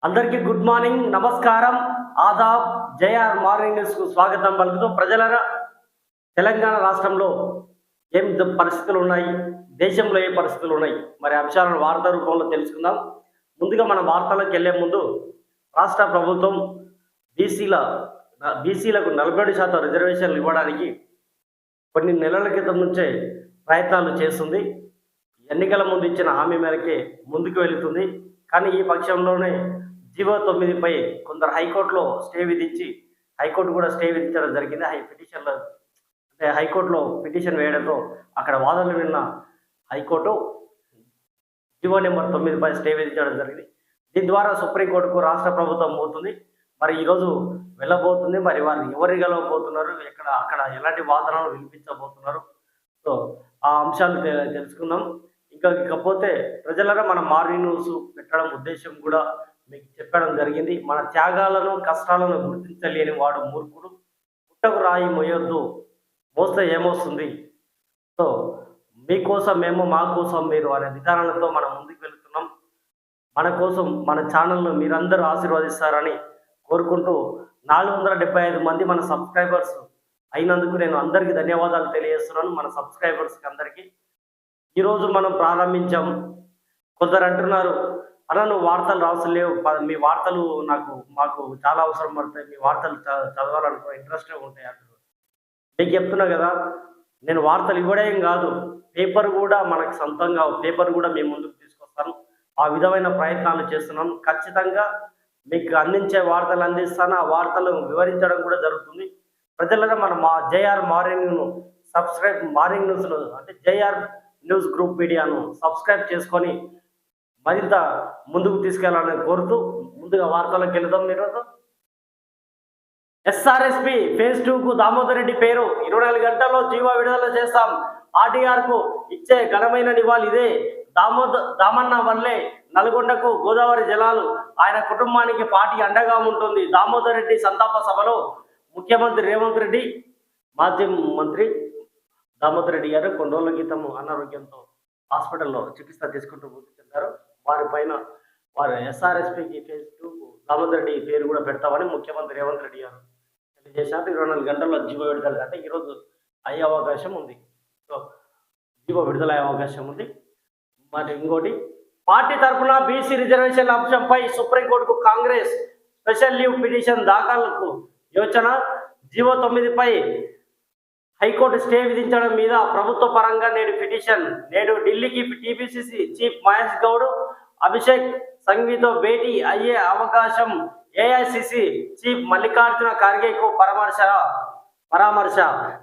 అందరికీ good morning, నమస్కారం, Aadab. JR morning news కు స్వాగతం పలుకుతూ ప్రజలరా, తెలంగాణ రాష్ట్రంలో ఏం పరిస్థితులు ఉన్నాయి, దేశంలో ఏ పరిస్థితులు ఉన్నాయి, మరి అంశాలను వార్తా రూపంలో తెలుసుకుందాం. ముందుగా మన వార్తలకు వెళ్లే ముందు రాష్ట్ర ప్రభుత్వం బీసీలకు 47% రిజర్వేషన్లు ఇవ్వడానికి కొన్ని నెలల క్రితం నుంచే ప్రయత్నాలు చేస్తుంది. ఎన్నికల ముందు ఇచ్చిన హామీ మేరకే ముందుకు వెళుతుంది. కానీ ఈ పక్షంలోనే జీవో 9పై కొందరు హైకోర్టులో స్టే విధించి, హైకోర్టు కూడా స్టే విధించడం జరిగింది. హైకోర్టులో పిటిషన్ వేయడంతో అక్కడ వాదనలు విన్న హైకోర్టు జీవో నెంబర్ 9పై స్టే విధించడం జరిగింది. దీని ద్వారా సుప్రీంకోర్టుకు రాష్ట్ర ప్రభుత్వం పోతుంది. మరి ఈరోజు వెళ్ళబోతుంది. మరి వారు ఎవరు గెలవబోతున్నారు, అక్కడ ఎలాంటి వాదనలు వినిపించబోతున్నారు, సో ఆ అంశాలు తెలుసుకుందాం. ఇకపోతే ప్రజలరా, మన మార్నింగ్ న్యూస్ పెట్టడం ఉద్దేశం కూడా మీకు చెప్పడం జరిగింది. మన త్యాగాలను, కష్టాలను గుర్తించలేని వాడు మూర్ఖుడు, పుట్టకు రాయి మోయొద్దు, మోస్తే ఏమొస్తుంది, సో మీకోసం మేము, మా కోసం మీరు అనే విధానాలతో మనం ముందుకు వెళుతున్నాం. మన కోసం మన ఛానల్ను మీరందరూ ఆశీర్వదిస్తారని కోరుకుంటూ 475 మంది మన సబ్స్క్రైబర్స్ అయినందుకు నేను అందరికీ ధన్యవాదాలు తెలియజేస్తున్నాను. మన సబ్స్క్రైబర్స్కి అందరికీ ఈరోజు మనం ప్రారంభించాం. కొందరు అంటున్నారు, అలా నువ్వు వార్తలు రావసలేవు, మీ వార్తలు మాకు చాలా అవసరం పడతాయి, మీ వార్తలు చదవాలనుకో, ఇంట్రెస్ట్గా ఉంటాయి అంటున్నారు. మీకు చెప్తున్నా కదా, నేను వార్తలు ఇవ్వడం కాదు, పేపర్ కూడా మనకు సొంతంగా పేపర్ కూడా మీ ముందుకు తీసుకొస్తాను. ఆ విధమైన ప్రయత్నాలు చేస్తున్నాం. ఖచ్చితంగా మీకు అందించే వార్తలు అందిస్తాను. ఆ వార్తలను వివరించడం కూడా జరుగుతుంది. ప్రజలుగా మనం మా జేఆర్ మార్నింగ్ న్యూస్ను అంటే జేఆర్ న్యూస్ గ్రూప్ మీడియాను సబ్స్క్రైబ్ చేసుకొని మరింత ముందుకు తీసుకెళ్లాలని కోరుతూ ముందుగా వార్తలకు వెళదాం. ఈరోజు ఎస్ఆర్ఎస్పి ఫేజ్ 2కు దామోదర్ రెడ్డి పేరు 24 గంటల్లో జీవో విడుదల చేస్తాం. ఆర్టీఆర్ కు ఇచ్చే ఘనమైన నివాళి ఇదే. దామన్న వల్లే నల్గొండకు గోదావరి జలాలు, ఆయన కుటుంబానికి పార్టీ అండగా ఉంటుంది. దామోదర్ రెడ్డి సంతాప సభలో ముఖ్యమంత్రి రేవంత్ రెడ్డి, మాజీ మంత్రి దామోదర్ రెడ్డి గారు కొన్ని రోజుల క్రితం అనారోగ్యంతో హాస్పిటల్లో చికిత్స తీసుకుంటూ మృతి చెందారు. వారు ఎస్ఆర్ఎస్పికి ఫేజ్ 2కు దామోదర్ రెడ్డి పేరు కూడా పెడతామని ముఖ్యమంత్రి రేవంత్ రెడ్డి గారు తెలియజేశారు. 24 గంటల్లో జీవో విడుదల అంటే ఈరోజు అయ్యే అవకాశం ఉంది. సో జీవో విడుదల అయ్యే అవకాశం ఉంది. మరి ఇంకోటి, పార్టీ తరఫున బీసీ రిజర్వేషన్ల అంశంపై సుప్రీంకోర్టుకు కాంగ్రెస్ స్పెషల్ లీవ్ పిటిషన్ దాఖలకు యోచన. జీవో 9పై హైకోర్టు స్టే విధించడం మీద ప్రభుత్వ పరంగా నేడు ఢిల్లీకి టీపీసీసీ చీఫ్ మహేష్ గౌడ్, అభిషేక్ సంఘ్వీతో భేటీ అయ్యే అవకాశం. ఏఐసిసి చీఫ్ మల్లికార్జున ఖార్గేకు పరామర్శ.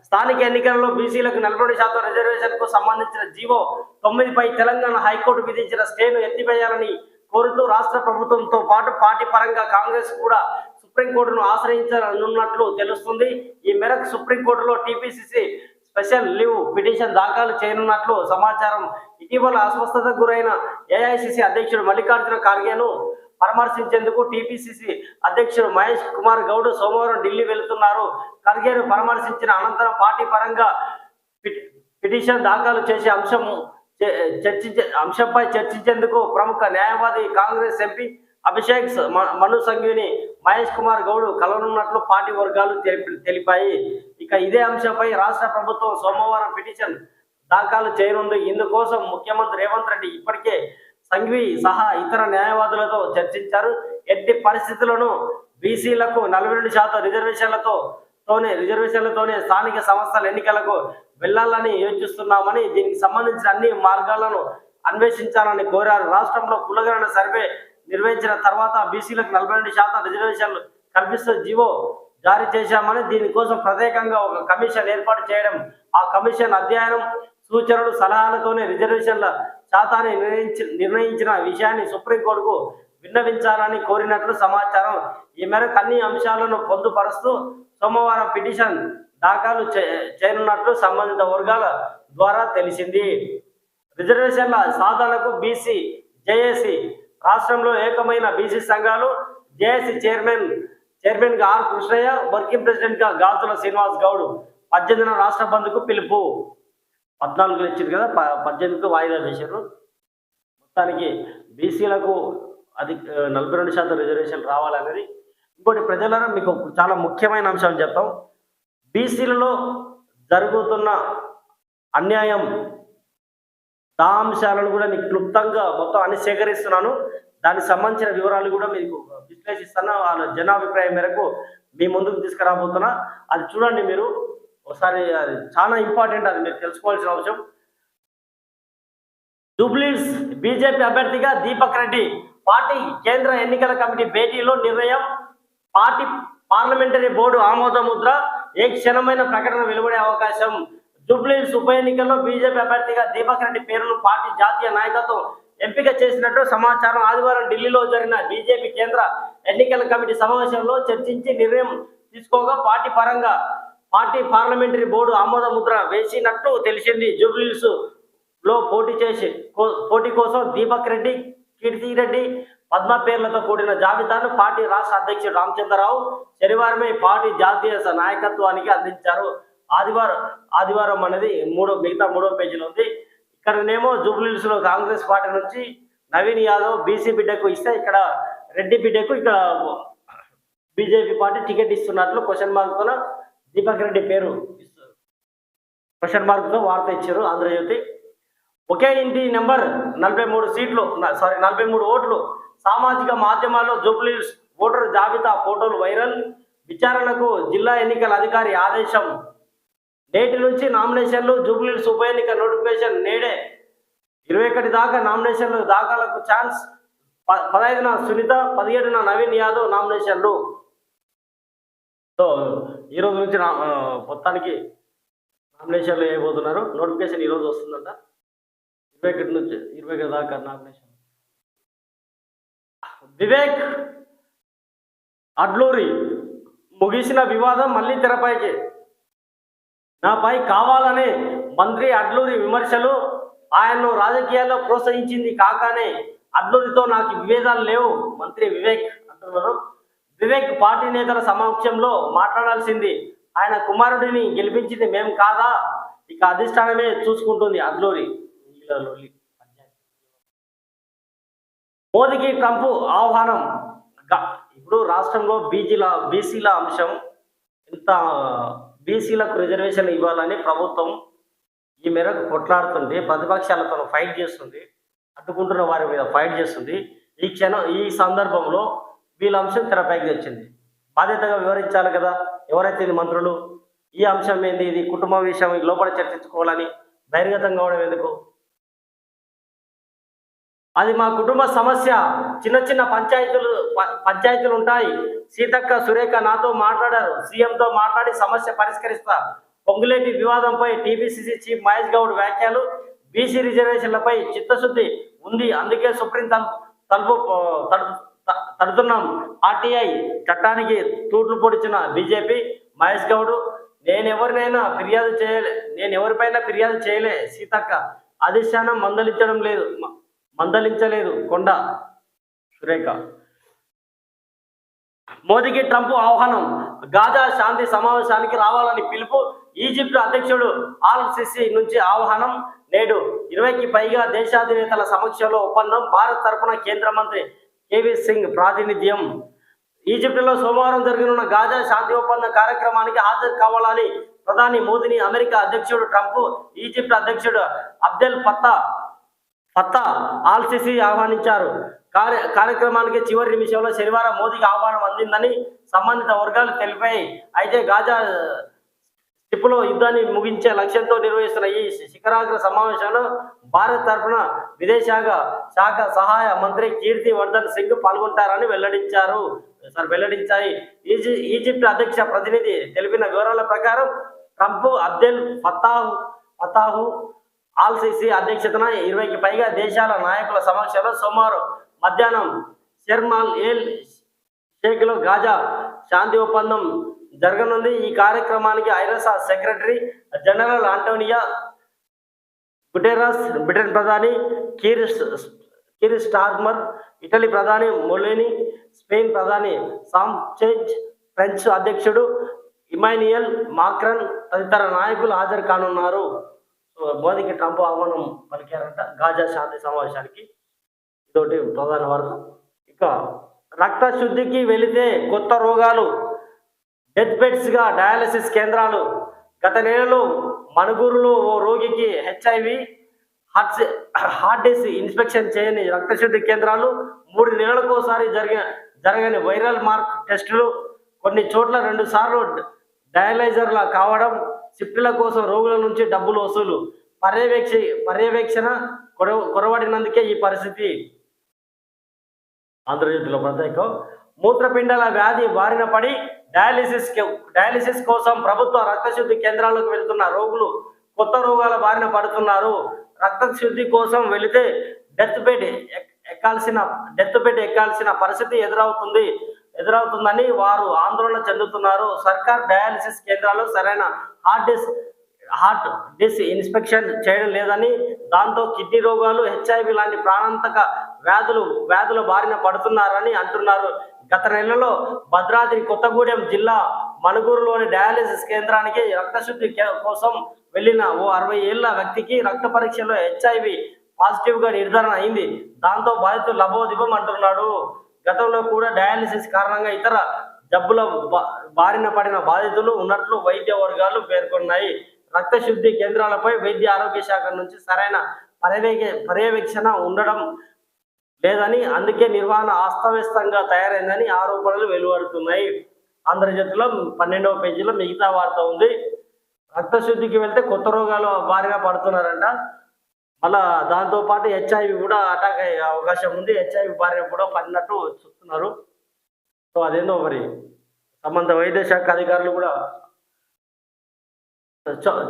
స్థానిక ఎన్నికలలో బీసీలకు 42% రిజర్వేషన్కు సంబంధించిన జీవో 9పై తెలంగాణ హైకోర్టు విధించిన స్టేను ఎత్తివేయాలని కోరుతూ రాష్ట్ర ప్రభుత్వంతో పాటు పార్టీ పరంగా కాంగ్రెస్ కూడా సుప్రీంకోర్టును ఆశ్రయించనున్నట్లు తెలుస్తుంది. ఈ మేరకు సుప్రీంకోర్టులో టీపీసీసీ స్పెషల్ లీవ్ పిటిషన్ దాఖలు చేయనున్నట్లు సమాచారం. ఇటీవల అస్వస్థతకు గురైన ఏఐసిసి అధ్యక్షుడు మల్లికార్జున ఖార్గేను పరామర్శించేందుకు టీపీసీసీ అధ్యక్షుడు మహేష్ కుమార్ గౌడ్ సోమవారం ఢిల్లీ వెళుతున్నారు. ఖర్గేను పరామర్శించిన అనంతరం పార్టీ పరంగా పిటిషన్ దాఖలు చేసే అంశంపై చర్చించేందుకు ప్రముఖ న్యాయవాది కాంగ్రెస్ ఎంపీ అభిషేక్ మను సంఘ్విని మహేష్ కుమార్ గౌడ్ కలవనున్నట్లు పార్టీ వర్గాలు తెలిపాయి. ఇక ఇదే అంశంపై రాష్ట్ర ప్రభుత్వం సోమవారం పిటిషన్ దాఖలు చేయనుంది. ఇందుకోసం ముఖ్యమంత్రి రేవంత్ రెడ్డి ఇప్పటికే సంఘ్వి సహా ఇతర న్యాయవాదులతో చర్చించారు. ఎట్టి పరిస్థితులను బీసీలకు 42% రిజర్వేషన్లతోనే స్థానిక సంస్థల ఎన్నికలకు వెళ్లాలని యోచిస్తున్నామని, దీనికి సంబంధించిన అన్ని మార్గాలను అన్వేషించాలని కోరారు. రాష్ట్రంలో కులగణన సర్వే నిర్వహించిన తర్వాత బీసీలకు 42% రిజర్వేషన్లు కల్పిస్తూ జీవో జారీ చేశామని, దీనికోసం ప్రత్యేకంగా ఒక కమిషన్ ఏర్పాటు చేయడం, ఆ కమిషన్ అధ్యయనం, సూచనలు, సలహాలతోనే రిజర్వేషన్ల శాతాన్ని నిర్ణయించిన విషయాన్ని సుప్రీంకోర్టుకు విన్నవించాలని కోరినట్లు సమాచారం. ఈ మేరకు అన్ని అంశాలను పొందుపరుస్తూ సోమవారం పిటిషన్ దాఖలు చేయనున్నట్లు సంబంధిత వర్గాల ద్వారా తెలిసింది. రిజర్వేషన్ల సాధనకు బీసీ జేఏసీ రాష్ట్రంలో ఏకమైన బీసీ సంఘాలు. జేఏసీ చైర్మన్గా ఆర్ కృష్ణయ్య, వర్కింగ్ ప్రెసిడెంట్గా గాజుల శ్రీనివాస్ గౌడ్ 18న రాష్ట్ర బంద్కు పిలుపు. 14 ఇచ్చింది కదా, 18కు వాయిదా వేశారు. మొత్తానికి బీసీలకు అది 42% రిజర్వేషన్ రావాలనేది. ఇంకోటి ప్రజలారా మీకు చాలా ముఖ్యమైన అంశం చెప్తాం. బీసీలలో జరుగుతున్న అన్యాయం ఆ అంశాలను కూడా మీకు క్లుప్తంగా మొత్తం అన్ని సేకరిస్తున్నాను. దానికి సంబంధించిన వివరాలు కూడా మీకు విశ్లేషిస్తాను. వాళ్ళ జనాభిప్రాయం మేరకు మీ ముందుకు తీసుకురాబోతున్నా. అది చూడండి మీరు ఒకసారి. అది చాలా ఇంపార్టెంట్, అది మీరు తెలుసుకోవాల్సిన అవసరం. జూబ్లీహిల్స్ బీజేపీ అభ్యర్థిగా దీపక్ రెడ్డి పార్టీ కేంద్ర ఎన్నికల కమిటీ భేటీలో నిర్ణయం. పార్టీ పార్లమెంటరీ బోర్డు ఆమోద ముద్ర. ఏ క్షణమైన ప్రకటన వెలువడే అవకాశం. జూబ్లీహిల్స్ ఉప ఎన్నికల్లో బీజేపీ అభ్యర్థిగా దీపక్ రెడ్డి పేరును పార్టీ జాతీయ నాయకత్వం ఎంపిక చేసినట్టు సమాచారం. ఆదివారం ఢిల్లీలో జరిగిన బీజేపీ కేంద్ర ఎన్నికల కమిటీ సమావేశంలో చర్చించి నిర్ణయం తీసుకోగా పార్టీ పార్లమెంటరీ బోర్డు ఆమోద ముద్ర వేసినట్టు తెలిసింది. జూబ్లీహిల్స్ లో పోటీ కోసం దీపక్ రెడ్డి, కీర్తిరెడ్డి, పద్మ పేర్లతో కూడిన జాబితాను పార్టీ రాష్ట్ర అధ్యక్షుడు రామచంద్రరావు శనివారమే పార్టీ జాతీయ నాయకత్వానికి అందించారు. ఆదివారం అనేది మిగతా మూడో పేజీలో ఉంది. ఇక్కడనేమో జూబ్లీహిల్స్ లో కాంగ్రెస్ పార్టీ నుంచి నవీన్ యాదవ్ బీసీ బిడ్డకు ఇస్తే, ఇక్కడ రెడ్డి బిడ్డకు ఇక్కడ బీజేపీ పార్టీ టికెట్ ఇస్తున్నట్లు క్వశ్చన్ మార్క్ తో దీపక్ రెడ్డి పేరు క్వశ్చన్ మార్క్ తో వార్త ఇచ్చారు ఆంధ్రజ్యోతి. ఒకే ఇంటి నెంబర్ 43 ఓట్లు. సామాజిక మాధ్యమాల్లో జూబ్లీహిల్స్ ఓటరు జాబితా ఫోటోలు వైరల్. విచారణకు జిల్లా ఎన్నికల అధికారి ఆదేశం. నేటి నుంచి నామినేషన్లు. జూబ్లీహిల్స్ ఉప ఎన్నిక నోటిఫికేషన్ నేడే. 21 దాకా నామినేషన్లు దాఖలకు ఛాన్స్. 15న సునీత, 17న నవీన్ యాదవ్ నామినేషన్లు. సో ఈ రోజు నుంచి మొత్తానికి నామినేషన్లు వేయబోతున్నారు. నోటిఫికేషన్ ఈరోజు వస్తుందంట. 21 నుంచి 21 దాకా నామినేషన్. వివేక్ అడ్లూరి ముగిసిన వివాదం మళ్ళీ తెరపైకి. నాపై కావాలనే మంత్రి అడ్లూరి విమర్శలు. ఆయన్ను రాజకీయాల్లో ప్రోత్సహించింది కాకనే అడ్లూరితో నాకు విభేదాలు లేవు మంత్రి వివేక్ అంటున్నారు. వివేక్ పార్టీ నేతల సమక్షంలో మాట్లాడాల్సింది. ఆయన కుమారుడిని గెలిపించింది మేము కాదా, ఇక అధిష్టానమే చూసుకుంటుంది అడ్లూరి. మోదీకి ట్రంప్ ఆహ్వానం. ఇప్పుడు రాష్ట్రంలో బీసీల అంశం ఇంత, బీసీలకు రిజర్వేషన్ ఇవ్వాలని ప్రభుత్వం ఈ మేరకు కొట్లాడుతుంది. ప్రతిపక్షాలతో ఫైట్ చేస్తుంది, అడ్డుకుంటున్న వారి మీద ఫైట్ చేస్తుంది. ఈ సందర్భంలో వీళ్ళ అంశం తెరపైకి వచ్చింది. బాధ్యతగా వివరించాలి కదా ఎవరైతే ఇది మంత్రులు. ఈ అంశం ఏంది, ఇది కుటుంబ విషయం, లోపల చర్చించుకోవాలని బహిర్గతం కావడం ఎందుకు? అది మా కుటుంబ సమస్య. చిన్న చిన్న పంచాయతీలు ఉంటాయి. సీతక్క, సురేఖ నాతో మాట్లాడారు. సీఎంతో మాట్లాడి సమస్య పరిష్కరిస్తా. పొంగులేటి వివాదంపై టీపీసీసీ చీఫ్ మహేష్ గౌడ్ వ్యాఖ్యలు. బీసీ రిజర్వేషన్లపై చిత్తశుద్ధి ఉంది, అందుకే సుప్రీం తలుపు తడుతున్నాం. ఆర్టీఐ చట్టానికి తూట్లు పొడిచిన బీజేపీ. మహేష్ గౌడ్ నేనెవరిపైనా ఫిర్యాదు చేయలే. సీతక్క అధిష్టానం మందలించలేదు. కొండ సురేఖ. మోదీకి ట్రంప్ ఆహ్వానం. గాజా శాంతి సమావేశానికి రావాలని పిలుపు. ఈజిప్ట్ అధ్యక్షుడు ఆల్ సిసి నుంచి ఆహ్వానం. నేడు 20కి పైగా దేశాధినేతల సమక్షంలో ఒప్పందం. భారత్ తరఫున కేంద్ర మంత్రి కేవీ సింగ్ ప్రాతినిధ్యం. ఈజిప్టులో సోమవారం జరగనున్న గాజా శాంతి ఒప్పంద కార్యక్రమానికి హాజరు కావాలని ప్రధాని మోదీని అమెరికా అధ్యక్షుడు ట్రంప్, ఈజిప్ట్ అధ్యక్షుడు అబ్దెల్ ఫత్తా ఆల్ సిసి ఆహ్వానించారు. కార్యక్రమానికి చివరి నిమిషంలో శనివారం మోదీకి ఆహ్వానం అందిందని సంబంధిత వర్గాలు తెలిపాయి. అయితే గాజా స్ట్రిప్లో యుద్ధాన్ని ముగించే లక్ష్యంతో నిర్వహిస్తున్న ఈ శిఖరాగ్ర సమావేశంలో భారత్ తరఫున విదేశాంగ శాఖ సహాయ మంత్రి కీర్తి వర్ధన్ సింగ్ పాల్గొంటారని వెల్లడించాయి. ఈజిప్ట్ అధ్యక్ష ప్రతినిధి తెలిపిన వివరాల ప్రకారం Trump, Abdel Fattah al Sisi అధ్యక్షతన 20కి పైగా దేశాల నాయకుల సమక్షంలో సోమవారం మధ్యాహ్నం షర్మాల్ ఎల్ షేఖ్లో గాజా శాంతి ఒప్పందం జరగనుంది. ఈ కార్యక్రమానికి ఐరాస secretary general Antonio Guterres, Britain ప్రధాని కీర్ స్టార్మర్, ఇటలీ ప్రధాని మొలిని, స్పెయిన్ ప్రధాని సాంచెజ్, ఫ్రెంచ్ అధ్యక్షుడు ఇమాన్యుయల్ మాక్రన్ తదితర నాయకులు హాజరు కానున్నారు. మోదీకి ట్రంప్ ఆహ్వానం పలికారంట గాజా శాంతి సమావేశానికి. ఇదొకటి ప్రధాన వార్త. ఇక ఇక రక్త శుద్ధికి వెళితే కొత్త రోగాలు, డెత్ బెడ్స్గా డయాలసిస్ కేంద్రాలు. గత నెలలో మణుగూరులో ఓ రోగికి హెచ్ఐవి హార్ట్ డిసీజ్ ఇన్స్పెక్షన్ చేయని రక్తశుద్ధి కేంద్రాలు, 3 నెలలకోసారి జరగని వైరల్ మార్క్ టెస్టులు, కొన్ని చోట్ల 2 సార్లు డయాలైజర్ల కావడం, షిఫ్టుల కోసం రోగుల నుంచి డబ్బులు వసూలు, పర్యవేక్షణ కొరవడినందుకే ఈ పరిస్థితి. ఆంధ్రజ్యోతిలో ప్రత్యేకం. మూత్రపిండాల వ్యాధి బారిన పడి డయాలిసిస్ కోసం ప్రభుత్వ రక్తశుద్ధి కేంద్రాలకు వెళ్తున్న రోగులు కొత్త రోగాల బారిన పడుతున్నారు. రక్తశుద్ధి కోసం వెళితే డెత్ బెడ్ ఎక్కాల్సిన పరిస్థితి ఎదురవుతుందని వారు ఆందోళన చెందుతున్నారు. సర్కార్ డయాలిసిస్ కేంద్రాల్లో సరైన హార్ట్ డిస్ ఇన్స్పెక్షన్ చేయడం లేదని, దాంతో కిడ్నీ రోగాలు, హెచ్ఐవి లాంటి ప్రాణాంతక వ్యాధుల బారిన పడుతున్నారని అంటున్నారు. గత నెలలో భద్రాద్రి కొత్తగూడెం జిల్లా మణుగూరులోని డయాలసిస్ కేంద్రానికి రక్తశుద్ధి కోసం వెళ్లిన ఓ 60 ఏళ్ల వ్యక్తికి రక్త పరీక్షలో హెచ్ఐవి పాజిటివ్గా నిర్ధారణ అయింది. దాంతో బాధితులు లబోదిబం అంటున్నాడు. గతంలో కూడా డయాలసిస్ కారణంగా ఇతర జబ్బుల బారిన పడిన బాధితులు ఉన్నట్లు వైద్య వర్గాలు పేర్కొన్నాయి. రక్తశుద్ధి కేంద్రాలపై వైద్య ఆరోగ్య శాఖ నుంచి సరైన పర్యవేక్షణ ఉండడం లేదని, అందుకే నిర్వహణ అస్తవ్యస్తంగా తయారైందని ఆరోపణలు వెలువడుతున్నాయి. ఆంధ్రజ్యోతిలో 12వ పేజీలో మిగతా వార్త ఉంది. రక్తశుద్ధికి వెళ్తే కొత్త రోగాలు బారిన పడుతున్నారంట. మళ్ళా దాంతోపాటు హెచ్ఐవి కూడా అటాక్ అయ్యే అవకాశం ఉంది. హెచ్ఐవి బారిన కూడా పడినట్టు చూస్తున్నారు. సో అదేందో మరి సంబంధ వైద్య శాఖ అధికారులు కూడా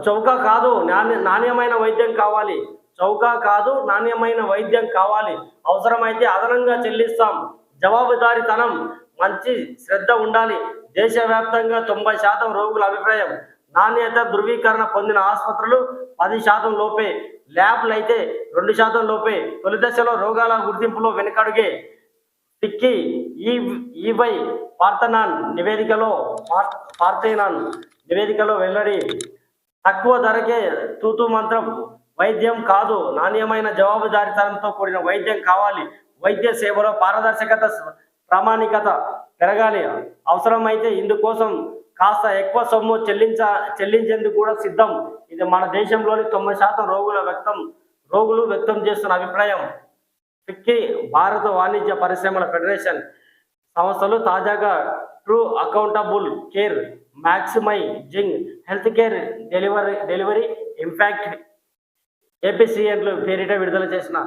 చౌక కాదు నాణ్యమైన వైద్యం కావాలి, అవసరమైతే అదనంగా చెల్లిస్తాం, జవాబుదారీతనం, మంచి శ్రద్ధ ఉండాలి. దేశవ్యాప్తంగా 90% రోగుల అభిప్రాయం. నాణ్యత ధృవీకరణ పొందిన ఆసుపత్రులు 10% లోపే, ల్యాబ్లు అయితే 2% లోపే. తొలి దశలో రోగాల గుర్తింపులో వెనుకడుగే. టిక్కీ ఈవై పార్థనాన్ నివేదికలో వెల్లడి. తక్కువ ధరకే తూతు మంత్రం వైద్యం కాదు, నాణ్యమైన జవాబుదారీతనంతో కూడిన వైద్యం కావాలి. వైద్య సేవలో పారదర్శకత, ప్రామాణికత పెరగాలి. అవసరమైతే ఇందుకోసం కాస్త ఎక్కువ సొమ్ము చెల్లించేందుకు కూడా సిద్ధం. ఇది మన దేశంలోని 90% రోగులు వ్యక్తం చేస్తున్న అభిప్రాయం. ఫిక్కీ, భారత వాణిజ్య పరిశ్రమల ఫెడరేషన్ సంస్థలు తాజాగా true accountable care, maximising health care delivery impact ఏపీసీఎన్లు పేరిట విడుదల చేసిన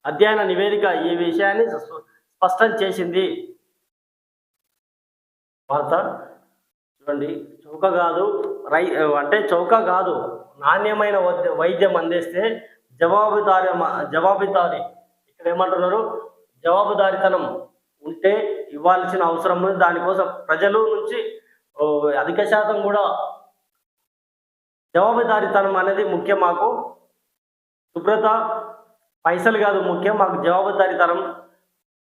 అధ్యయన నివేదిక ఈ విషయాన్ని స్పష్టం చేసింది. వార్త చూడండి. చౌక కాదు నాణ్యమైన వైద్యం అందిస్తే జవాబుదారీ ఇక్కడ ఏమంటున్నారు, జవాబుదారీతనం ఉంటే ఇవ్వాల్సిన అవసరం ఉంది. దానికోసం ప్రజలు నుంచి అధిక శాతం కూడా జవాబుదారీతనం అనేది ముఖ్యం. మాకు శుభ్రత, పైసలు కాదు ముఖ్యం, మాకు జవాబుదారీతనం.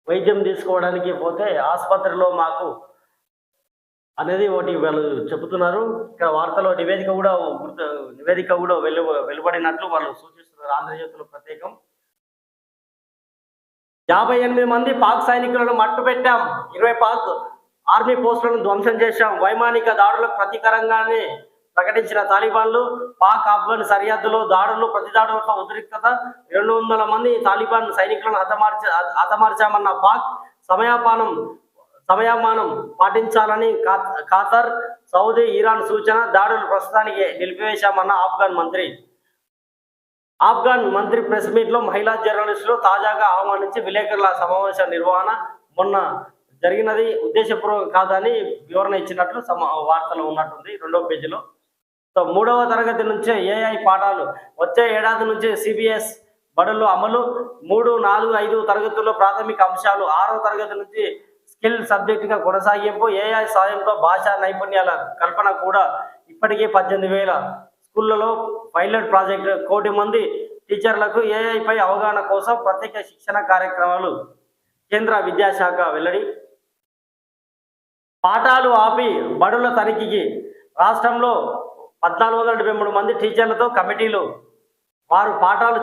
వైద్యం తీసుకోవడానికి పోతే ఆసుపత్రిలో మాకు అనేది ఒకటి వాళ్ళు చెబుతున్నారు. ఇక్కడ వార్తలో నివేదిక కూడా వెలువడినట్లు వాళ్ళు సూచిస్తున్నారు. ఆంధ్రజ్యోతిలో ప్రత్యేకం. 58 మంది పాక్ సైనికులను మట్టుపెట్టాం, 20 పాక్ ఆర్మీ పోస్టులను ధ్వంసం చేశాం. వైమానిక దాడులకు ప్రతీకారంగానే ప్రకటించిన తాలిబాన్లు. పాక్ ఆఫ్ఘన్ సరిహద్దులో ప్రతిదాడులతో ఉద్రిక్తత. 200 మంది తాలిబాన్ సైనికులను హతమార్చామన్న పాక్. సమయమానం పాటించాలని ఖతార్, సౌదీ, ఇరాన్ సూచన. దాడులు ప్రస్తుతానికి నిలిపివేశామన్న ఆఫ్ఘన్ మంత్రి ప్రెస్ మీట్లో మహిళా జర్నలిస్టులు తాజాగా ఆహ్వానించి విలేకరుల సమావేశం నిర్వహణ మొన్న జరిగినది ఉద్దేశపూర్వకం కాదని వివరణ ఇచ్చినట్లు వార్తలో ఉన్నట్టుంది 2వ పేజీలో. సో 3వ తరగతి నుంచే ఏఐ పాఠాలు. వచ్చే ఏడాది నుంచి సిబిఎస్ బడుల్లో అమలు. 3, 4, 5 తరగతుల్లో ప్రాథమిక అంశాలు. 6వ తరగతి నుంచి స్కిల్ సబ్జెక్టుగా కొనసాగింపు. ఏఐ సాయంతో భాషా నైపుణ్యాల కల్పన కూడా. ఇప్పటికే 18,000 స్కూళ్లలో పైలట్ ప్రాజెక్టు. 1 కోటి మంది టీచర్లకు ఏఐపై అవగాహన కోసం ప్రత్యేక శిక్షణ కార్యక్రమాలు. కేంద్ర విద్యాశాఖ వెల్లడి. పాఠాలు ఆపి బడుల తనిఖీకి రాష్ట్రంలో 1473 మంది టీచర్లతో కమిటీలు. వారు పాఠాలు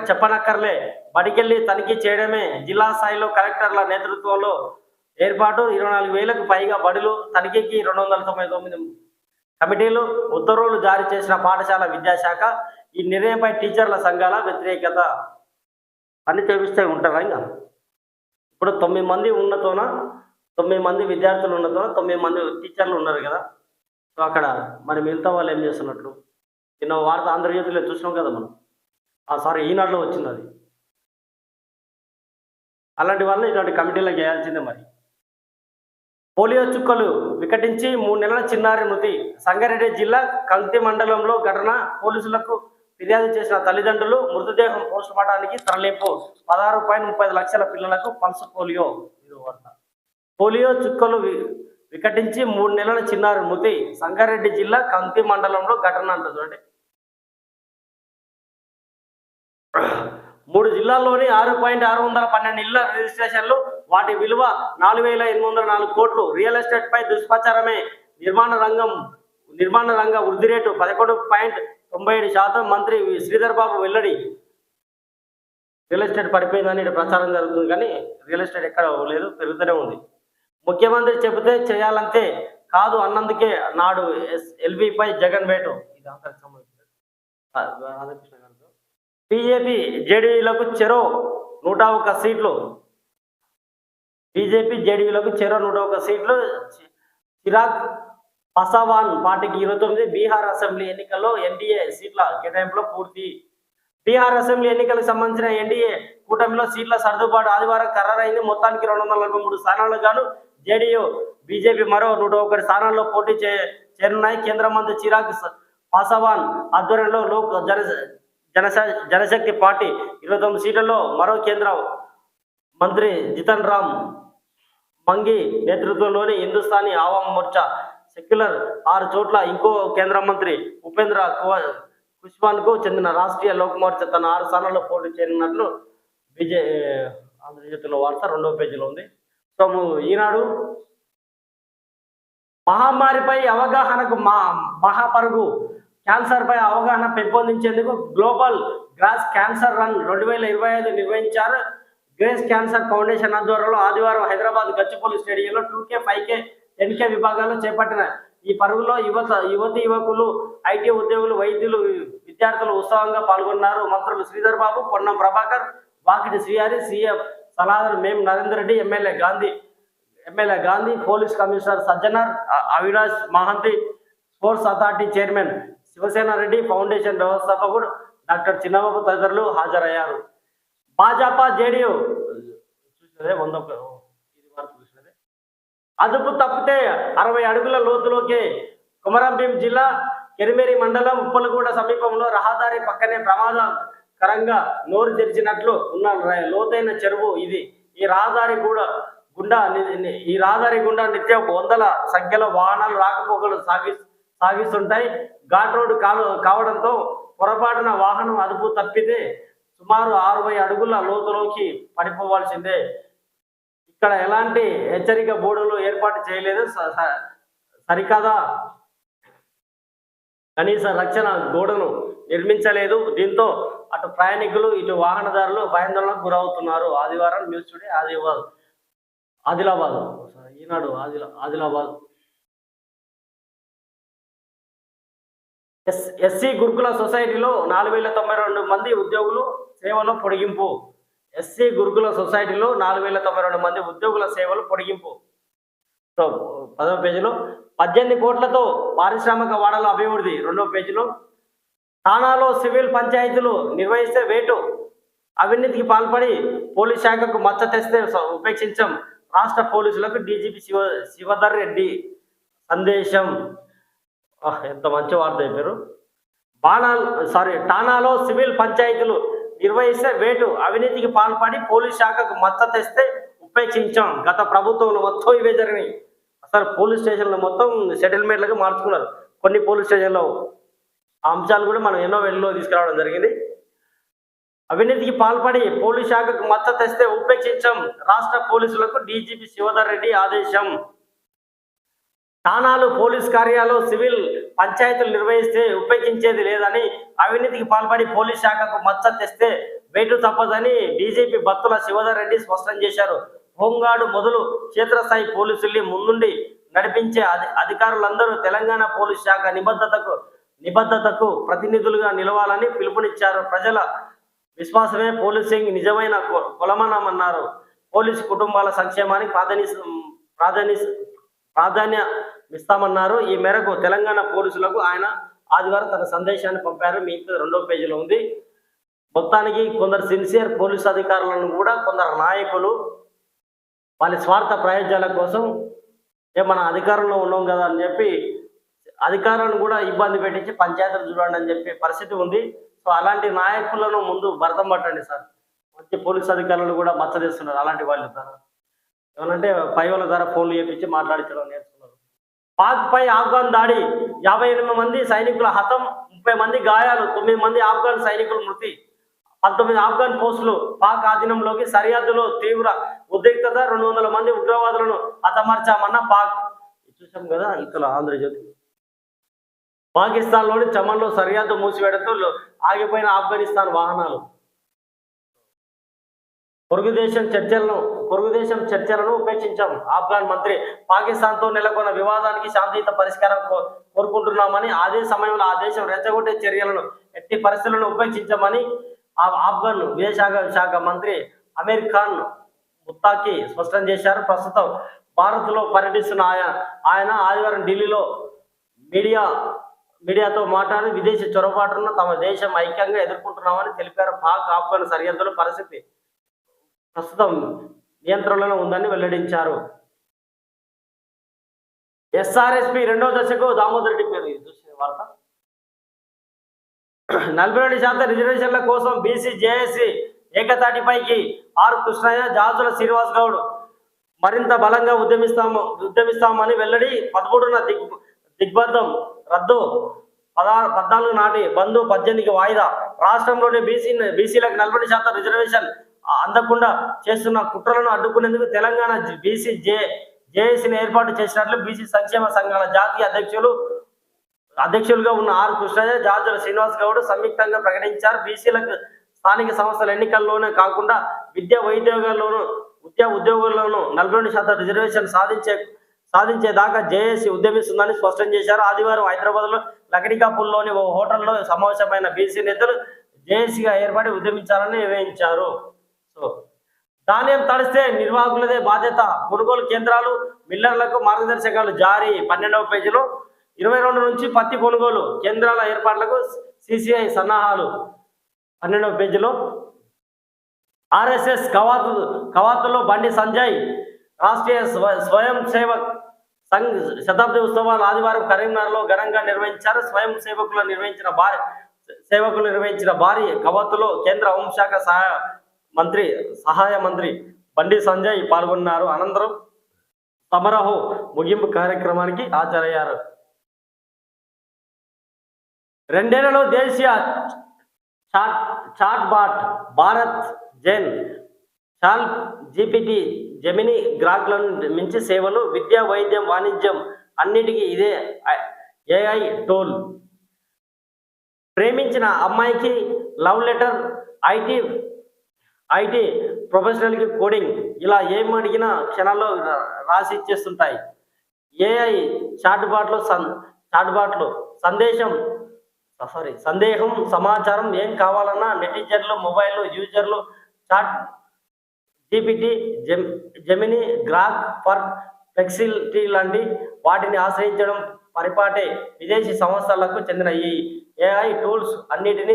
చెప్పనక్కర్లే, బడికెళ్ళి తనిఖీ చేయడమే. జిల్లా స్థాయిలో కలెక్టర్ల నేతృత్వంలో ఏర్పాటు. 24,000కు పైగా బడులు తనిఖీకి 299 కమిటీలు. ఉత్తర్వులు జారీ చేసిన పాఠశాల విద్యాశాఖ. ఈ నిర్ణయంపై టీచర్ల సంఘాల వ్యతిరేకత. అన్ని చేపిస్తే ఉంటారా? ఇంకా ఇప్పుడు 9 మంది ఉన్నతోన 9 మంది విద్యార్థులు ఉన్నతోన 9 మంది టీచర్లు ఉన్నారు కదా. సో అక్కడ మరి మిగతా వాళ్ళు ఏం చేస్తున్నట్లు నిన్న వార్త ఆంధ్రజ్యోతిలో చూసినాం కదా మనం. సారీ, ఈనాడులో వచ్చింది అది. అలాంటి వాళ్ళు ఇలాంటి కమిటీలకు వేయాల్సిందే. మరి పోలియో చుక్కలు వికటించి 3 నెలల చిన్నారి మృతి. సంగారెడ్డి జిల్లా కల్తీ మండలంలో ఘటన. పోలీసులకు ఫిర్యాదు చేసిన తల్లిదండ్రులు. మృతదేహం పోస్టుమార్టానికి తరలింపు. 16.30 లక్షల పిల్లలకు పల్స్ పోలియో. ఇది వార్త. పోలియో చుక్కలు వికటించి 3 నెలల చిన్నారి మృతి. సంగారెడ్డి జిల్లా కల్తీ మండలంలో ఘటన అంటుంది. అంటే 3 జిల్లాల్లోని 6.612 ఇళ్ల రిజిస్ట్రేషన్లు. వాటి విలువ 4,804 కోట్లు. రియల్ ఎస్టేట్ పై దుష్ప్రచారమే. నిర్మాణ రంగ వృద్ధి రేటు 11.97%. మంత్రి శ్రీధర్ బాబు వెల్లడి. రియల్ ఎస్టేట్ పడిపోయిందని ప్రచారం జరుగుతుంది, కానీ రియల్ ఎస్టేట్ ఎక్కడ లేదు, పెరుగుతూనే ఉంది. ముఖ్యమంత్రి చెబితే చేయాలంతే కాదు అన్నందుకే నాడు ఎల్బీపై జగన్ వేటు. ఇది అంతకు సంబంధించింది. రాధాకృష్ణ గారితో బీజేపీ జేడీయూలకు చెరో 101 సీట్లు. బీజేపీ జేడీయూలకు చెరో 101 సీట్లు. చిరాగ్ పాస్వాన్ పార్టీకి 29. బీహార్ అసెంబ్లీ ఎన్నికల్లో ఎన్డీఏ సీట్ల కేటాయింపులో పూర్తి. బీహార్ అసెంబ్లీ ఎన్నికలకు సంబంధించిన ఎన్డీఏ కూటమిలో సీట్ల సర్దుబాటు ఆదివారం ఖరారైంది. మొత్తానికి 243 స్థానాలకు గాను జేడీయూ, బీజేపీ మరో 101 స్థానాల్లో పోటీ చేరున్నాయి. కేంద్ర మంత్రి చిరాగ్ పాస్వాన్ ఆధ్వర్యంలో లోక్ జనశక్తి పార్టీ 29 సీట్లలో, మరో కేంద్ర మంత్రి జితన్ రామ్ మంగి నేతృత్వంలోని హిందుస్థానీ ఆవామ్ మోర్చా సెక్యులర్ 6 చోట్ల, ఇంకో కేంద్ర మంత్రి ఉపేంద్ర కుష్వాన్కు చెందిన రాష్ట్రీయ లోక్ మోర్చా తన 6 స్థానాల్లో పోటీ చేయనున్నట్లు ఆంధ్రజ్యోతిలో వార్త 2వ పేజీలో ఉంది. సో ఈనాడు మహమ్మారిపై అవగాహనకు మహాపరుగు. క్యాన్సర్పై అవగాహన పెంపొందించేందుకు గ్లోబల్ గ్రాస్ క్యాన్సర్ రన్ 2025 నిర్వహించారు. గ్రేస్ క్యాన్సర్ ఫౌండేషన్ ఆధ్వర్యంలో ఆదివారం హైదరాబాద్ గచ్చిబౌలి స్టేడియంలో 2K, 5K, 10K విభాగాల్లో చేపట్టిన ఈ పరుగులో యువతి యువకులు, ఐటీ ఉద్యోగులు, వైద్యులు, విద్యార్థులు ఉత్సాహంగా పాల్గొన్నారు. మంత్రులు శ్రీధర్ బాబు, పొన్నం ప్రభాకర్, వాకిటి శ్రీహరి, సీఎం సలహాదారు మేం Narender Reddy, MLA Gandhi, police commissioner Sajjanar, Avinash Mohanty, sports authority chairman Sivasena Reddy, foundation వ్యవస్థాపకుడు డాక్టర్ చిన్నబాబు తదితరులు హాజరయ్యారు. భాజపా జేడీయూ అదుపు తప్పితే 60 అడుగుల లోతులోకి. కొమరంభీం జిల్లా కెరిమేరి మండలం ఉప్పలగూడ సమీపంలో రహదారి పక్కనే ప్రమాదకరంగా నోరు తెరిచినట్లు ఉన్న లోతైన చెరువు ఇది. ఈ రహదారి గుండా నిత్యం వందల సంఖ్యలో వాహనాలు రాకపోకలు సాగిస్తుంటాయి. ఘాట్ రోడ్డు కావడంతో పొరపాటున వాహనం అదుపు తప్పితే సుమారు 60 అడుగుల లోతులోకి పడిపోవాల్సిందే. ఇక్కడ ఎలాంటి హెచ్చరిక బోర్డులు ఏర్పాటు చేయలేదు. సరికదా కనీస రక్షణ గోడను నిర్మించలేదు. దీంతో అటు ప్రయాణికులు, ఇటు వాహనదారులు భయాందోళనకు గురవుతున్నారు. ఆదివారం న్యూస్ టుడే ఆదిలాబాద్ ఈనాడు ఆదిలాబాద్. ఎస్సీ గురుకుల సొసైటీలో 4,092 మంది ఉద్యోగులు సేవలో పొడిగింపు. ఎస్సీ గురుకుల సొసైటీలో 4,092 మంది ఉద్యోగుల సేవలు పొడిగింపు. సో 10వ పేజీలో 18 కోట్లతో పారిశ్రామిక వాడల అభివృద్ధి. 2వ పేజీలో ఠాణాలో సివిల్ పంచాయతీలు నిర్వహిస్తే వేటు. అవినీతికి పాల్పడి పోలీస్ శాఖకు మచ్చ తెస్తే ఉపేక్షించం. రాష్ట్ర పోలీసులకు డీజీపీ శివధర్ రెడ్డి సందేశం. ఎంత మంచి వార్త చెప్పారు. ఠాణాలో సివిల్ పంచాయతీలు నిర్వహిస్తే వేటు. అవినీతికి పాల్పడి పోలీస్ శాఖకు మచ్చ తెస్తే ఉపేక్షించాం. గత ప్రభుత్వంలో మొత్తం ఇవే జరిగినాయి. అసలు పోలీస్ స్టేషన్లో మొత్తం సెటిల్మెంట్లుగా మార్చుకున్నారు. కొన్ని పోలీస్ స్టేషన్లో అంశాలు కూడా మనం ఎన్నో వెళ్లో తీసుకురావడం జరిగింది. అవినీతికి పాల్పడి పోలీస్ శాఖకు మచ్చ తెస్తే ఉపేక్షించాం. రాష్ట్ర పోలీసులకు డీజీపీ శివధర్ రెడ్డి ఆదేశం. స్థానాలు పోలీస్ కార్యాలయాలు సివిల్ పంచాయతీలు నిర్వహిస్తే ఉపేక్షించేది లేదని, అవినీతికి పాల్పడి పోలీస్ శాఖకు మచ్చ తెస్తే వేటు తప్పదని డీజీపీ బత్తుల శివధర్ రెడ్డి స్పష్టం చేశారు. హోంగార్డు మొదలు క్షేత్రస్థాయి పోలీసుల్ని ముందుండి నడిపించే అధికారులందరూ తెలంగాణ పోలీస్ శాఖ నిబద్ధతకు ప్రతినిధులుగా నిలవాలని పిలుపునిచ్చారు. ప్రజల విశ్వాసమే పోలీసింగ్ నిజమైన కొలమానమన్నారు. పోలీసు కుటుంబాల సంక్షేమానికి ప్రాధాన్యమిస్తామన్నారు. ఈ మేరకు తెలంగాణ పోలీసులకు ఆయన ఆదివారం తన సందేశాన్ని పంపారు. మీకు 2వ పేజీలో ఉంది. మొత్తానికి కొందరు సిన్సియర్ పోలీసు అధికారులను కూడా కొందరు నాయకులు వాళ్ళ స్వార్థ ప్రయోజనాల కోసం మన అధికారంలో ఉన్నాం కదా అని చెప్పి అధికారులను కూడా ఇబ్బంది పెట్టించి పంచాయతీలు చూడండి అని చెప్పి పరిస్థితి ఉంది. సో అలాంటి నాయకులను ముందు భరతం పట్టండి సార్. మంచి పోలీసు అధికారులను కూడా మచ్చదిస్తున్నారు అలాంటి వాళ్ళు సార్. ఏమనంటే పై వాళ్ళ ద్వారా ఫోన్లు చేపించి మాట్లాడించడం నేర్చుకున్నారు. పాక్ పై ఆఫ్ఘాన్ దాడి 58 మంది సైనికుల హతం, 30 మంది గాయాలు, 9 మంది ఆఫ్ఘాన్ సైనికులు మృతి, 19 ఆఫ్ఘాన్ పోస్టులు పాక్ ఆధీనంలోకి. సరిహద్దులో తీవ్ర ఉద్రిక్తత, 200 మంది ఉగ్రవాదులను హతమార్చామన్న పాక్. చూసాం కదా ఇక్కడ ఆంధ్రజ్యోతి. పాకిస్తాన్లోని చమన్లో సరిహద్దు మూసివేయడంతో ఆగిపోయిన ఆఫ్ఘనిస్తాన్ వాహనాలు. పొరుగుదేశం చర్చలను ఉపేక్షించాం. ఆఫ్ఘాన్ మంత్రి పాకిస్తాన్తో నెలకొన్న వివాదానికి శాంతియుత పరిష్కారం కోరుకుంటున్నామని, అదే సమయంలో ఆ దేశం రెచ్చగొట్టే చర్యలను ఎట్టి పరిస్థితులను ఉపేక్షించామని ఆఫ్ఘన్ విదేశాంగ శాఖ మంత్రి అమీర్ ఖాన్ ముత్తాకి స్పష్టం చేశారు. ప్రస్తుతం భారత్లో పర్యటిస్తున్న ఆయన ఆదివారం ఢిల్లీలో మీడియాతో మాట్లాడి విదేశీ చొరబాటును తమ దేశం ఐక్యంగా ఎదుర్కొంటున్నామని తెలిపారు. పాక్ ఆఫ్ఘన్ సరిహద్దుల పరిస్థితి ప్రస్తుతం నియంత్రణలో ఉందని వెల్లడించారు. ఎస్ఆర్ఎస్పి 2వ దశకు దామోదర్ రెడ్డి పేరు చూసే వార్త. 42% రిజర్వేషన్ల కోసం బీసీ జేఏసీ ఏకతాటిపైకి. ఆర్ కృష్ణయ్య, జాజుల శ్రీనివాస్ గౌడ్ మరింత బలంగా ఉద్యమిస్తామని వెల్లడి. 13న దిగ్బంధం రద్దు, 14 నాటి బంధు 18కి వాయిదా. రాష్ట్రంలోని బీసీలకు 40% రిజర్వేషన్ అందకుండా చేస్తున్న కుట్రలను అడ్డుకునేందుకు తెలంగాణ బీసీ జేఏసీని ఏర్పాటు చేసినట్లు బీసీ సంక్షేమ సంఘాల జాతీయ అధ్యక్షులుగా ఉన్న ఆర్ కృష్ణయ్య, జాజుల శ్రీనివాస్ గౌడ్ సంయుక్తంగా ప్రకటించారు. బీసీలకు స్థానిక సంస్థల ఎన్నికల్లోనే కాకుండా ఉద్యోగాల్లోనూ 42% రిజర్వేషన్ సాధించేదాకా జేఏసీ ఉద్యమిస్తుందని స్పష్టం చేశారు. ఆదివారం హైదరాబాద్లో లకడికాపూర్లోని ఓ హోటల్లో సమావేశమైన బీసీ నేతలు జేఏసీగా ఏర్పడి ఉద్యమించాలని నిర్ణయించారు. సో ధాన్యం తడిస్తే నిర్వాహకులదే బాధ్యత. కొనుగోలు కేంద్రాలు, మిల్లర్లకు మార్గదర్శకాలు జారీ. 12వ పేజీలో 22 నుంచి పత్తి కొనుగోలు కేంద్రాల ఏర్పాట్లకు సిసిఐ సన్నాహాలు. 12వ పేజీలో ఆర్ఎస్ఎస్ కవాతులో బండి సంజయ్ రాష్ట్రీయ స్వయం సేవక్ సంఘ్ శతాబ్ది ఉత్సవాలు ఆదివారం కరీంనగర్లో ఘనంగా నిర్వహించారు. స్వయం సేవకులు నిర్వహించిన భారీ కవాతులో కేంద్ర హోంశాఖ సహాయ మంత్రి బండి సంజయ్ పాల్గొన్నారు. అనంతరం సమారోహ ముగింపు కార్యక్రమానికి హాజరయ్యారు. 2 ఏళ్లలో దేశీయ చాట్బాట్ భారత్ జెన్ చాట్ జీపీటీ జెమిని గ్రాక్లను మించి సేవలు. విద్య, వైద్యం, వాణిజ్యం అన్నిటికీ ఇదే ఏఐ టూల్. ప్రేమించిన అమ్మాయికి లవ్ లెటర్, ఐటీ ప్రొఫెషనల్కి కోడింగ్, ఇలా ఏం అడిగినా క్షణాల్లో రాసి ఇచ్చేస్తుంటాయి. ఏఐ చాట్బాట్లు సందేహం, సమాచారం ఏం కావాలన్నా నెటిజన్లు, మొబైల్ యూజర్లు chat GPT, Gemini, Grok for flexibility లాంటి వాటిని ఆశ్రయించడం పరిపాటే. విదేశీ సంస్థలకు చెందిన ఈ ఏఐ టూల్స్ అన్నిటినీ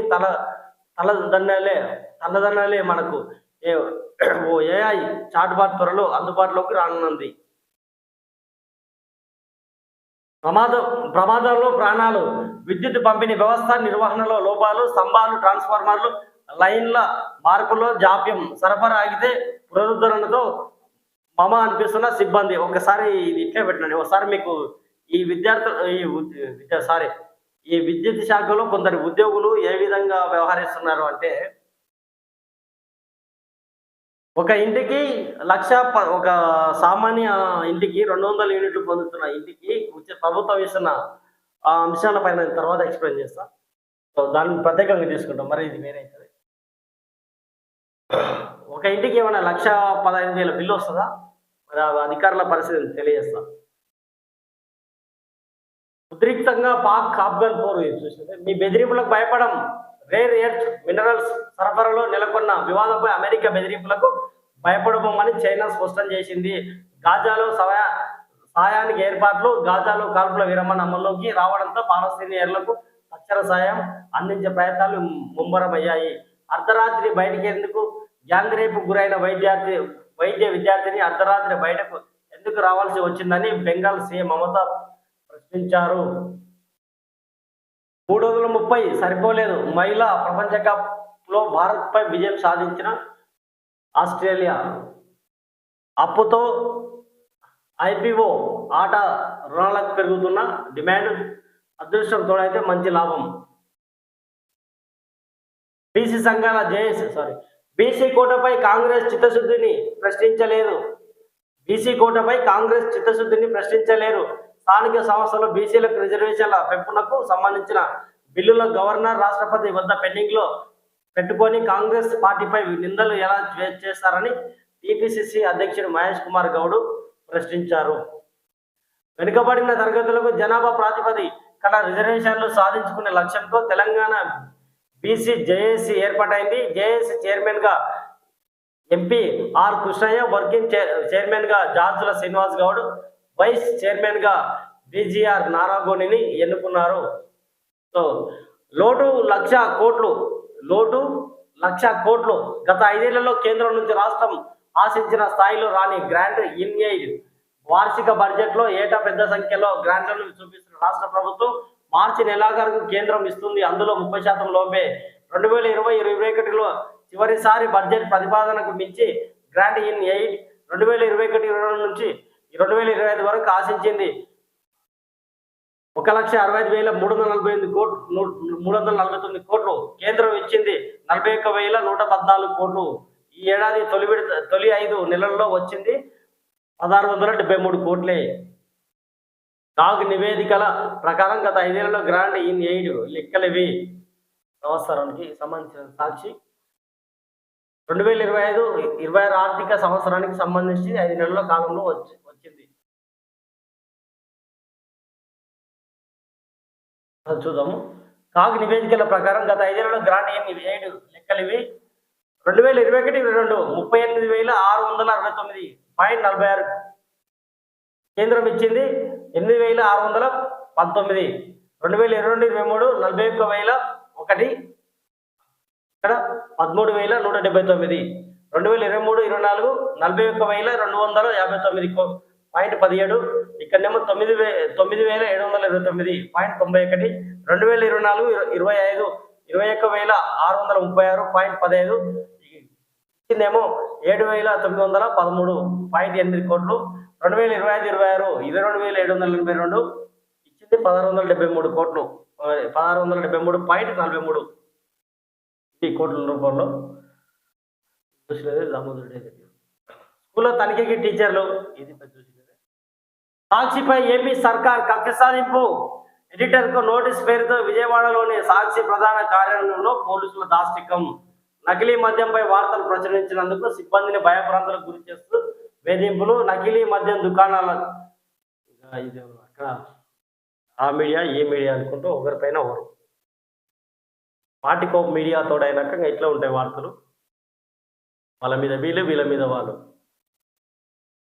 తల్లదన్నలే మనకు ఓ ఏఐ చాట్బాట్ త్వరలో అందుబాటులోకి రానున్నది. ప్రమాదంలో ప్రాణాలు, విద్యుత్ పంపిణీ వ్యవస్థ నిర్వహణలో లోపాలు, స్తంభాలు, ట్రాన్స్ఫార్మర్లు, లైన్ల మార్పులో జాప్యం, సరఫరా ఆగితే పునరుద్ధరణతో మమ అనిపిస్తున్న సిబ్బంది. ఒకసారి ఇది ఇట్లే పెట్టండి. ఒకసారి మీకు ఈ విద్యుత్ శాఖలో కొందరు ఉద్యోగులు ఏ విధంగా వ్యవహరిస్తున్నారు అంటే ఒక ఇంటికి ఒక సామాన్య ఇంటికి 200 యూనిట్లు పొందుతున్న ఇంటికి ప్రభుత్వం ఇస్తున్న ఆ అంశాల పైన తర్వాత ఎక్స్ప్లెయిన్ చేస్తా. సో దాన్ని ప్రత్యేకంగా తీసుకుంటాం. మరి ఇది వేరే అవుతుంది. ఒక ఇంటికి ఏమైనా 1,15,000 బిల్లు వస్తుందా? మరి ఆ అధికారుల పరిస్థితిని తెలియజేస్తా. ఉద్రిక్తంగా పాక్ ఆఫ్ఘన్ పోరు చూసింది. మీ బెదిరింపులకు భయపడం. రేర్ ఎర్త్ మినరల్స్ సరఫరాలో నెలకొన్న వివాదంపై అమెరికా బెదిరింపులకు భయపడబోమని చైనా స్పష్టం చేసింది. గాజాలో సాయానికి ఏర్పాట్లు. గాజాలో కాల్పుల విరమణ అమల్లోకి రావడంతో పాలస్తీనియన్లకు అక్షర సాయం అందించే ప్రయత్నాలు ముమ్మరమయ్యాయి. అర్ధరాత్రి బయటికి గ్యాంగ్ రేపు గురైన వైద్య విద్యార్థిని అర్ధరాత్రి బయటకు ఎందుకు రావాల్సి వచ్చిందని బెంగాల్ సీఎం మమతా ప్రశ్నించారు. 330 సరిపోలేదు. మహిళా ప్రపంచ కప్ లో భారత్ పై విజయం సాధించిన ఆస్ట్రేలియా. అప్పుతో ఐపీఓ ఆట రుణాలకు పెరుగుతున్న డిమాండ్. అదృష్టం తోడైతే మంచి లాభం. బీసీ సంఘాల బీసీ కోటపై కాంగ్రెస్ చిత్తశుద్ధిని ప్రశ్నించలేదు. బీసీ కోటపై కాంగ్రెస్ చిత్తశుద్ధిని ప్రశ్నించలేరు. స్థానిక సంస్థలు బీసీలకు రిజర్వేషన్ల పెంపునకు సంబంధించిన బిల్లుల గవర్నర్ రాష్ట్రపతి వద్ద పెండింగ్ లో పెట్టుకొని కాంగ్రెస్ పార్టీపై నిందలు ఎలా చేస్తారని టీపీసీసీ అధ్యక్షుడు మహేష్ కుమార్ గౌడ్ ప్రశ్నించారు. వెనుకబడిన తరగతులకు జనాభా ప్రాతిపదికన రిజర్వేషన్లు సాధించుకునే లక్ష్యంతో తెలంగాణ బీసీ జేఏసీ ఏర్పాటైంది. జేఏసీ చైర్మన్ గా MP R Krishnaiah, working chairman గా జార్జుల శ్రీనివాస్ గౌడ్, వైస్ చైర్మన్ గా బీజీఆర్ నారాగోనిని ఎన్నుకున్నారు. సో లోటు 1,00,00,000 కోట్లు. గత 5 ఏళ్లలో కేంద్రం నుంచి రాష్ట్రం ఆశించిన స్థాయిలో రాని గ్రాంట్ ఇన్ ఎయిడ్. వార్షిక బడ్జెట్ లో ఏటా పెద్ద సంఖ్యలో గ్రాంట్లను చూపిస్తున్న రాష్ట్ర ప్రభుత్వం మార్చి నెలాఖరుకు కేంద్రం ఇస్తుంది. అందులో 30% లోపే. 2020-2021లో చివరిసారి బడ్జెట్ ప్రతిపాదనకు మించి గ్రాంట్ ఇన్ ఎయిడ్ 2021-22 నుంచి 2025 వరకు ఆశించింది 1,65,349 కోట్లు. కేంద్రం ఇచ్చింది 41,114 కోట్లు. ఈ ఏడాది తొలి 5 నెలల్లో వచ్చింది 1,673 కోట్లే. కాగ్ నివేదికల ప్రకారం గత 5 ఏళ్లలో గ్రాంట్ ఇన్ ఎయిడ్ లెక్కలివి. సంవత్సరానికి సంబంధించిన సాక్షి 2025-26 ఆర్థిక సంవత్సరానికి సంబంధించి 5 నెలల కాలంలో వచ్చింది. చూద్దాము. కాగ్ నివేదికల ప్రకారం గత 5 ఏళ్లలో గ్రాంట్ ఇన్ ఎయిడ్ లెక్కలివి. 2021-22 38,669.46. కేంద్రం ఇచ్చింది 8,619. 2022-23 41,001. ఇక్కడ 13,179. 2023-24 41,259.17. ఇక్కడనేమో 9,729.91. 2024-25 21,636.15. ఇచ్చిందేమో 7,913.8 కోట్లు. 2025-26 22,782. ఇచ్చింది 1,673 కోట్లు. 1,673.43 కోట్ల రూపంలో చూసినది దామోదర్ రెడ్డి. స్కూల్లో తనిఖీకి టీచర్లు. ఇది చూసినది. సాక్షిపై ఏపీ సర్కార్ కక్ష సాధింపు. ఎడిటర్కు నోటీస్ పేరుతో విజయవాడలోని సాక్షి ప్రధాన కార్యాలయంలో పోలీసుల దాష్టికం. నకిలీ మద్యంపై వార్తలు ప్రచురించినందుకు సిబ్బందిని భయభ్రాంతులకు గురి చేస్తూ వేధింపులు. నకిలీ మద్యం దుకాణాల అక్కడ ఆ మీడియా ఈ మీడియా అనుకుంటూ ఒకరిపైన ఒకరు పార్టీకో మీడియా తోడైనాక ఇట్లా ఉంటాయి వార్తలు. వాళ్ళ మీద వీళ్ళు, వీళ్ళ మీద వాళ్ళు.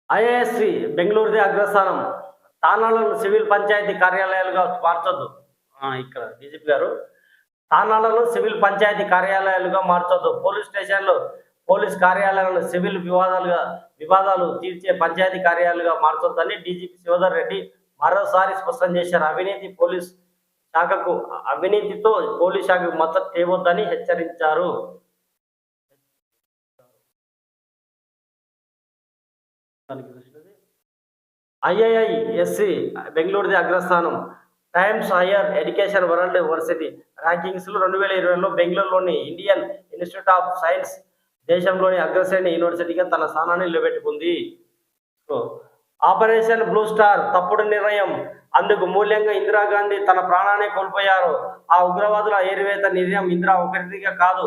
ఐఏఎస్సి బెంగళూరుదే అగ్రస్థానం. తానాలను సివిల్ పంచాయతీ కార్యాలయాలుగా మార్చొద్దు. ఇక్కడ డీజీపీ గారు తానాలను సివిల్ పంచాయతీ కార్యాలయాలుగా మార్చొద్దు. పోలీస్ స్టేషన్లు, పోలీస్ కార్యాలయాలను సివిల్ వివాదాలు తీర్చే పంచాయతీ కార్యాలయాలుగా మార్చొద్దని డీజీపీ శివధర్ రెడ్డి మరోసారి స్పష్టం చేశారు. అవినీతితో పోలీస్ శాఖకు మద్దతు తేవద్దని హెచ్చరించారు. ఐఐఐఎస్సి బెంగళూరుది అగ్రస్థానం. Times Higher Education World University ర్యాంకింగ్స్లో 2020లో బెంగళూరులోని ఇండియన్ ఇన్స్టిట్యూట్ ఆఫ్ సైన్స్ దేశంలోని అగ్రశ్రేణి యూనివర్సిటీగా తన స్థానాన్ని నిలబెట్టుకుంది. సో, ఆపరేషన్ బ్లూ స్టార్ తప్పుడు నిర్ణయం, అందుకు మూల్యంగా ఇందిరాగాంధీ తన ప్రాణాన్ని కోల్పోయారు. ఆ ఉగ్రవాదుల ఏరివేత నిర్ణయం ఇందిరా ఒక్కరిదిగా కాదు.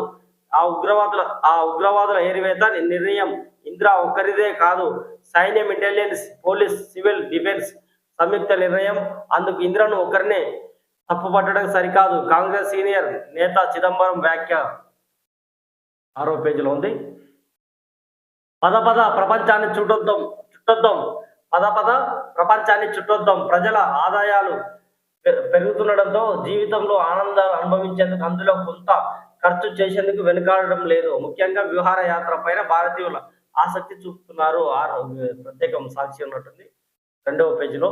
ఆ ఉగ్రవాదుల ఏరివేత నిర్ణయం ఇందిరా ఒక్కరిదే కాదు. సైన్యం, ఇంటెలిజెన్స్, పోలీస్, సివిల్ డిఫెన్స్ సంయుక్త నిర్ణయం. అందుకు ఇందిరను ఒక్కరినే తప్పుపట్టడం సరికాదు. కాంగ్రెస్ సీనియర్ నేత చిదంబరం వ్యాఖ్య 6వ పేజీలో ఉంది. పద ప్రపంచాన్ని చుట్టొద్దాం. ప్రపంచాన్ని చుట్టొద్దాం. ప్రజల ఆదాయాలు పెరుగుతుండడంతో జీవితంలో ఆనందాలు అనుభవించేందుకు అందులో కొంత ఖర్చు చేసేందుకు వెనుకాడడం లేదు. ముఖ్యంగా విహార యాత్ర పైన భారతీయుల ఆసక్తి చూపుతున్నారు. ప్రత్యేకం సాక్షి ఉన్నట్టుంది 2వ పేజీలో.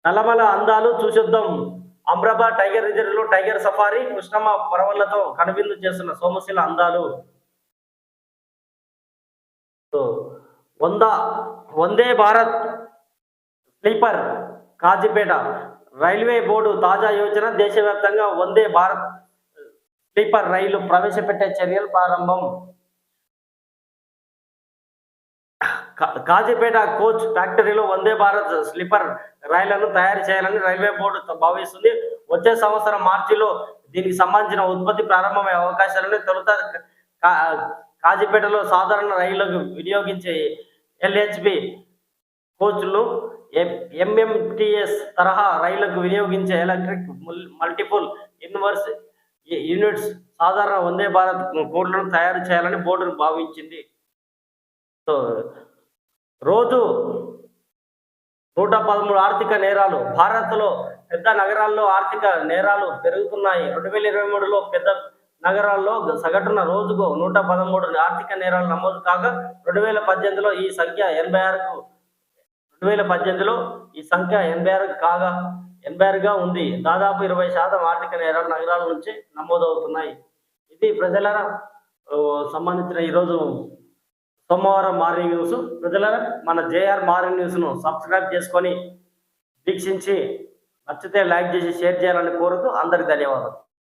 నల్లమల అందాలు చూసొద్దాం. అమ్రాబాద్ టైగర్ రిజర్వ్ లో టైగర్ సఫారీ, కృష్ణమ్మ పరవళ్లతో కనువిందు చేస్తున్న సోమశిల అందాలు. Vande Bharat sleeper Kazipet railway board తాజా యోజన. దేశవ్యాప్తంగా వందే భారత్ స్లీపర్ రైలు ప్రవేశపెట్టే చర్యలు ప్రారంభం. కాజీపేట కోచ్ ఫ్యాక్టరీలో వందే భారత్ స్లీపర్ రైళ్లను తయారు చేయాలని రైల్వే బోర్డు భావిస్తుంది. వచ్చే సంవత్సరం మార్చిలో దీనికి సంబంధించిన ఉత్పత్తి ప్రారంభమయ్యే అవకాశాలను తొలుత కాజీపేటలో సాధారణ రైళ్లకు వినియోగించే ఎల్హెచ్బి కోచ్లు, ఎంఎంటిఎస్ తరహా రైళ్లకు వినియోగించే ఎలక్ట్రిక్ మల్టిపుల్ ఇన్వర్స్ యూనిట్స్ సాధారణ వందే భారత్ కోడ్లను తయారు చేయాలని బోర్డు భావించింది. సో, రోజు 113 ఆర్థిక నేరాలు. భారత్లో పెద్ద నగరాల్లో ఆర్థిక నేరాలు పెరుగుతున్నాయి. 2023లో పెద్ద నగరాల్లో సగటున రోజుకు 113 ఆర్థిక నేరాలు నమోదు కాగా 2018లో ఈ సంఖ్య 86గా ఉంది. దాదాపు 20% ఆర్థిక నేరాలు నగరాల నుంచి నమోదవుతున్నాయి. ఇది ప్రజలరా సంబంధించిన ఈరోజు సోమవారం మార్నింగ్ న్యూస్. ప్రజలరా మన జేఆర్ మార్నింగ్ న్యూస్ను సబ్స్క్రైబ్ చేసుకొని వీక్షించి నచ్చితే లైక్ చేసి షేర్ చేయాలని కోరుతూ అందరికి ధన్యవాదాలు.